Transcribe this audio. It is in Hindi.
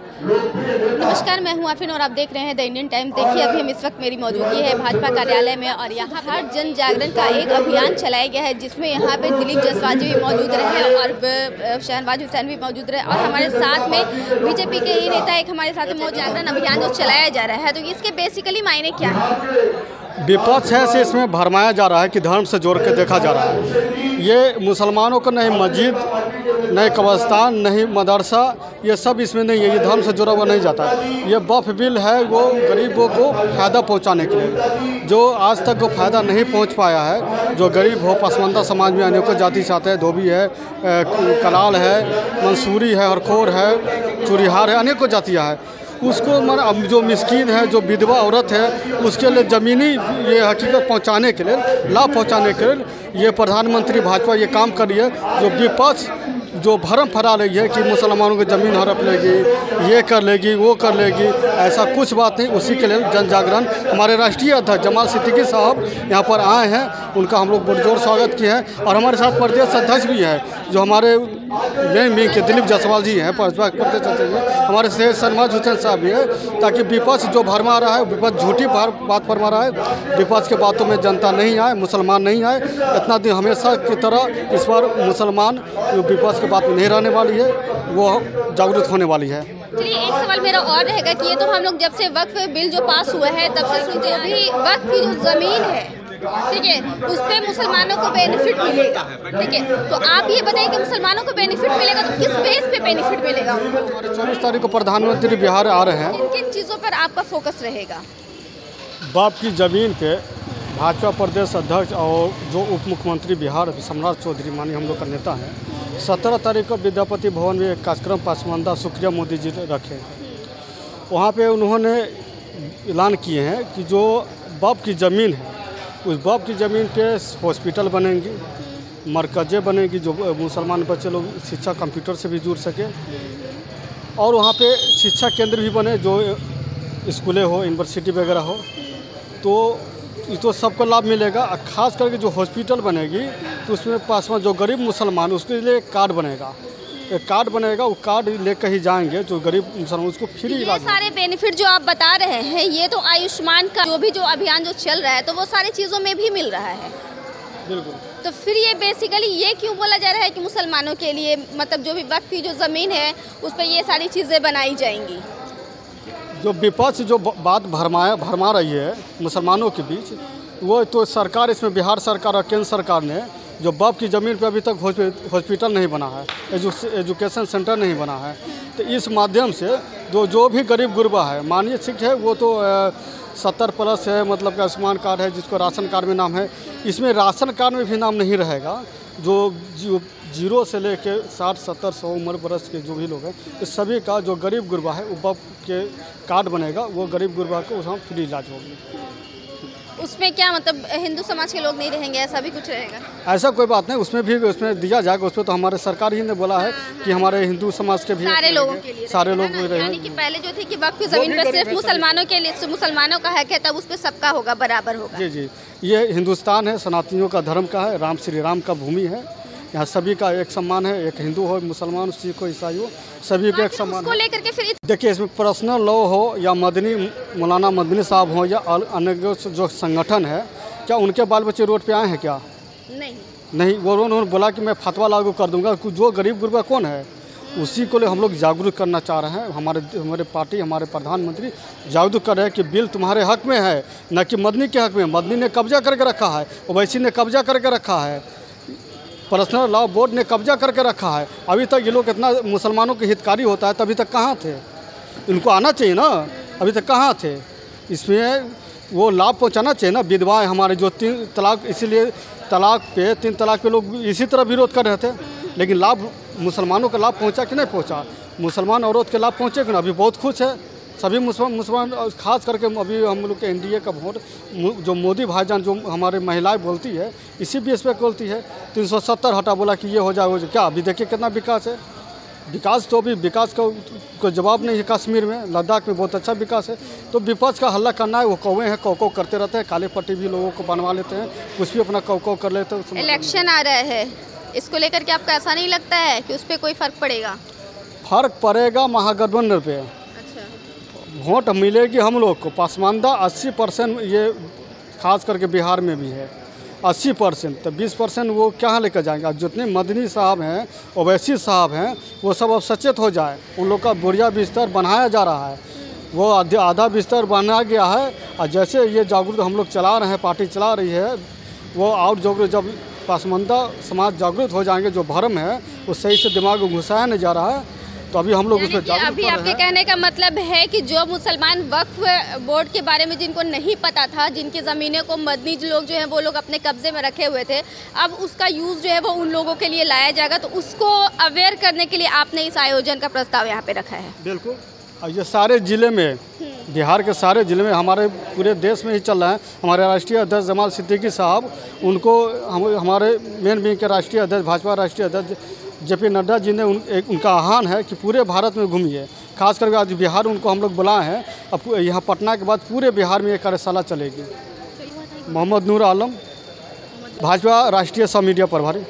नमस्कार, मैं हूं आफरीन और आप देख रहे हैं द इंडियन टाइम। देखिए, अभी हम इस वक्त मेरी मौजूदगी है भाजपा कार्यालय में और यहाँ पर जन जागरण का एक अभियान चलाया गया है, जिसमें यहाँ पे दिलीप जायसवाल जी भी मौजूद रहे और शहनवाज हुसैन भी मौजूद रहे और हमारे साथ में बीजेपी के ही नेता एक हमारे साथ में जागरण अभियान जो चलाया जा रहा है। तो इसके बेसिकली मायने क्या है? विपक्ष है से इसमें भरमाया जा रहा है कि धर्म से जोड़ के देखा जा रहा है। ये मुसलमानों का नहीं मस्जिद, नहीं कब्रिस्तान, नहीं मदरसा, ये सब इसमें नहीं है। ये धर्म से जुड़ा हुआ नहीं जाता। ये वक्फ बिल है वो गरीबों को फ़ायदा पहुंचाने के लिए, जो आज तक को फ़ायदा नहीं पहुंच पाया है। जो गरीब हो, पसमानदा समाज में अनेकों जाति से आते हैं। धोबी है, कलाल है, मंसूरी है, हरखोर है, चूड़ीहार है, अनेकों जातियाँ हैं। उसको अब जो मिस्कीन है, जो विधवा औरत है, उसके लिए ज़मीनी ये हकीकत पहुंचाने के लिए, लाभ पहुंचाने के लिए ये प्रधानमंत्री भाजपा ये काम कर रही है। जो विपक्ष जो भरम फैला रही है कि मुसलमानों की ज़मीन हड़प लेगी, ये कर लेगी, वो कर लेगी, ऐसा कुछ बात नहीं। उसी के लिए जन जागरण हमारे राष्ट्रीय अध्यक्ष जमाल सिद्दीकी साहब यहाँ पर आए हैं, उनका हम लोग पुरजोर स्वागत किए हैं। और हमारे साथ प्रदेश अध्यक्ष भी हैं, जो हमारे मेन के दिलीप जायसवाल जी हैं, प्रदेश अध्यक्ष। हमारे से शहनवाज हुसैन साहब भी है, ताकि विपक्ष जो भरमा रहा है, विपक्ष झूठी बात फरमा रहा है। विपक्ष के बातों में जनता नहीं आए, मुसलमान नहीं आए। इतना दिन हमेशा की तरह इस बार मुसलमान विपक्ष के बात में नहीं रहने वाली है, वो जागरूक होने वाली है। चलिए, एक सवाल मेरा और रहेगा कि ये तो हम लोग जब से वक्फ बिल जो पास हुआ है तब से जो भी वक्फ की जो ज़मीन है, ठीक है, उस पर मुसलमानों को बेनिफिट मिलेगा, ठीक है। तो आप ये बताइए कि मुसलमानों को बेनिफिट मिलेगा तो किस बेस पे बेनिफिट मिलेगा? 24 तारीख को प्रधानमंत्री बिहार आ रहे हैं। किन किन चीज़ों पर आपका फोकस रहेगा? बाप की ज़मीन पे भाजपा प्रदेश अध्यक्ष और जो उप मुख्यमंत्री बिहार सम्राट चौधरी मानी हम लोग का नेता हैं, 17 तारीख को विद्यापति भवन में एक कार्यक्रम पसमानदा शुक्रिया मोदी जी रखे हैं। वहाँ पे उन्होंने ऐलान किए हैं कि जो बाप की ज़मीन है, उस बाप की ज़मीन पे हॉस्पिटल बनेंगी, मरकज़ें बनेगी, जो मुसलमान बच्चे लोग शिक्षा कंप्यूटर से भी जुड़ सके, और वहाँ पे शिक्षा केंद्र भी बने, जो स्कूलें हो, यूनिवर्सिटी वगैरह हो। तो सबको लाभ मिलेगा। खास करके जो हॉस्पिटल बनेगी तो उसमें पास में जो गरीब मुसलमान, उसके लिए एक कार्ड बनेगा। एक कार्ड बनेगा, वो कार्ड लेकर ही जाएंगे जो गरीब मुसलमान, उसको फ्री इलाज। ये सारे बेनिफिट जो आप बता रहे हैं, ये तो आयुष्मान का जो अभियान जो चल रहा है, तो वो सारी चीज़ों में भी मिल रहा है। बिल्कुल। तो फिर ये बेसिकली ये क्यों बोला जा रहा है कि मुसलमानों के लिए, मतलब जो भी वक्फ की जो ज़मीन है उस पर ये सारी चीज़ें बनाई जाएंगी? जो विपक्ष जो बात भरमा रही है मुसलमानों के बीच, वो तो सरकार, इसमें बिहार सरकार और केंद्र सरकार ने जो बाप की ज़मीन पे अभी तक हॉस्पिटल नहीं बना है, एजुकेशन सेंटर नहीं बना है। तो इस माध्यम से जो भी गरीब गुरबा है, मानिए ठीक है, वो तो 70 प्लस है, मतलब कि आयुष्मान कार्ड है, जिसको राशन कार्ड में नाम है, इसमें राशन कार्ड में भी नाम नहीं रहेगा। जो 0 से लेके 60, 70, 100 उम्र बरस के जो भी लोग हैं, इस सभी का जो गरीब गुरबा है, वो बाप के कार्ड बनेगा, वो गरीब गुरबा को उसमें फ्री इलाज होगी। उसमें क्या मतलब हिंदू समाज के लोग नहीं रहेंगे, ऐसा भी कुछ रहेगा? ऐसा कोई बात नहीं, उसमें दिया जाएगा। उसमें तो हमारे सरकार ही ने बोला है कि हमारे हिंदू समाज के भी सारे लोगों के लिए, सारे लोग भी यानी कि पहले जो थी कि वक्फ की ज़मीन पर सिर्फ मुसलमानों के लिए, मुसलमानों का हक है, तब उस पर सबका होगा, बराबर होगा। जी जी, ये हिंदुस्तान है, सनातनियों का धर्म का है, राम श्री राम का भूमि है। यहाँ सभी का एक सम्मान है, एक हिंदू हो, मुसलमान, सिख हो, ईसाई हो, सभी का एक सम्मान है। लेकर के फिर देखिए, इसमें पर्सनल लॉ हो या मदनी मौलाना मदनी साहब हो या अन्य जो संगठन है, क्या उनके बाल बच्चे रोड पे आए हैं क्या? नहीं। वो उन्होंने बोला कि मैं फतवा लागू कर दूंगा। जो गरीब गुरबा कौन है, उसी को हम लोग जागरूक करना चाह रहे हैं। हमारे पार्टी, हमारे प्रधानमंत्री जागरूक कर रहे हैं कि बिल तुम्हारे हक में है, न कि मदनी के हक में। मदनी ने कब्जा करके रखा है, ओवैसी ने कब्जा करके रखा है, पर्सनल लॉ बोर्ड ने कब्जा करके रखा है। अभी तक ये लोग इतना मुसलमानों के हितकारी होता है, तभी तक कहाँ थे? इनको आना चाहिए ना, अभी तक कहाँ थे? इसमें वो लाभ पहुंचाना चाहिए ना। विधवाएं हमारे जो 3 तलाक, इसीलिए 3 तलाक पे लोग इसी तरह विरोध कर रहे थे, लेकिन लाभ मुसलमानों का लाभ पहुंचा कि नहीं पहुंचा? मुसलमान औरत के लाभ पहुंचे कि ना? अभी बहुत खुश है सभी मुसलमान। खास करके अभी हम लोग के एनडीए का वोट, जो मोदी भाईजान, जो हमारे महिलाएं बोलती है, इसी बेस पे बोलती है। 370 हटा, बोला कि ये हो जाए, क्या? अभी देखिए कितना विकास है। विकास तो अभी विकास का कोई जवाब नहीं है। कश्मीर में, लद्दाख में बहुत अच्छा विकास है। तो विपक्ष का हल्ला करना है, वो कौवे हैं, कौ करते रहते हैं। काले पट्टी भी लोगों को बनवा लेते हैं, कुछ भी अपना कौ कर लेते हैं। इलेक्शन आ रहा है, इसको लेकर के आपको ऐसा नहीं लगता है कि उस पर कोई फ़र्क पड़ेगा? फर्क पड़ेगा महागठबंधन पे। अच्छा। वोट मिलेगी हम लोग को पसमानदा 80%, ये खास करके बिहार में भी है 80%, तो 20% वो क्या लेकर जाएंगे। अब जितने मदनी साहब हैं, ओवैसी साहब हैं, वो सब अब सचेत हो जाए। उन लोग का बोरिया बिस्तर बनाया जा रहा है, वो आधा बिस्तर बना गया है। और जैसे ये जागरूक हम लोग चला रहे हैं, पार्टी चला रही है, वो और जागरूक जब पसमानदा समाज जागरूक हो जाएंगे, जो भ्रम है वो सही से दिमाग में घुसाया नहीं जा रहा है, तो अभी हम लोग उस पर जागरूक अभी आपके कहने का मतलब है कि जो मुसलमान वक्फ बोर्ड के बारे में जिनको नहीं पता था, जिनकी ज़मीनें को मदनी लोग जो हैं वो लोग अपने कब्जे में रखे हुए थे, अब उसका यूज़ जो है वो उन लोगों के लिए लाया जाएगा, तो उसको अवेयर करने के लिए आपने इस आयोजन का प्रस्ताव यहाँ पे रखा है। बिल्कुल। और ये सारे ज़िले में, बिहार के सारे ज़िले में, हमारे पूरे देश में ही चल रहा है। हमारे राष्ट्रीय अध्यक्ष जमाल सिद्दीकी साहब, उनको हमारे मेन विंग के राष्ट्रीय अध्यक्ष, भाजपा राष्ट्रीय अध्यक्ष JP नड्डा जी ने उनका आह्वान है कि पूरे भारत में घूमिए। खास करके आज बिहार उनको हम लोग बुलाए हैं। अब यहाँ पटना के बाद पूरे बिहार में ये कार्यशाला चलेगी। मोहम्मद नूर आलम, भाजपा राष्ट्रीय सब मीडिया प्रभारी।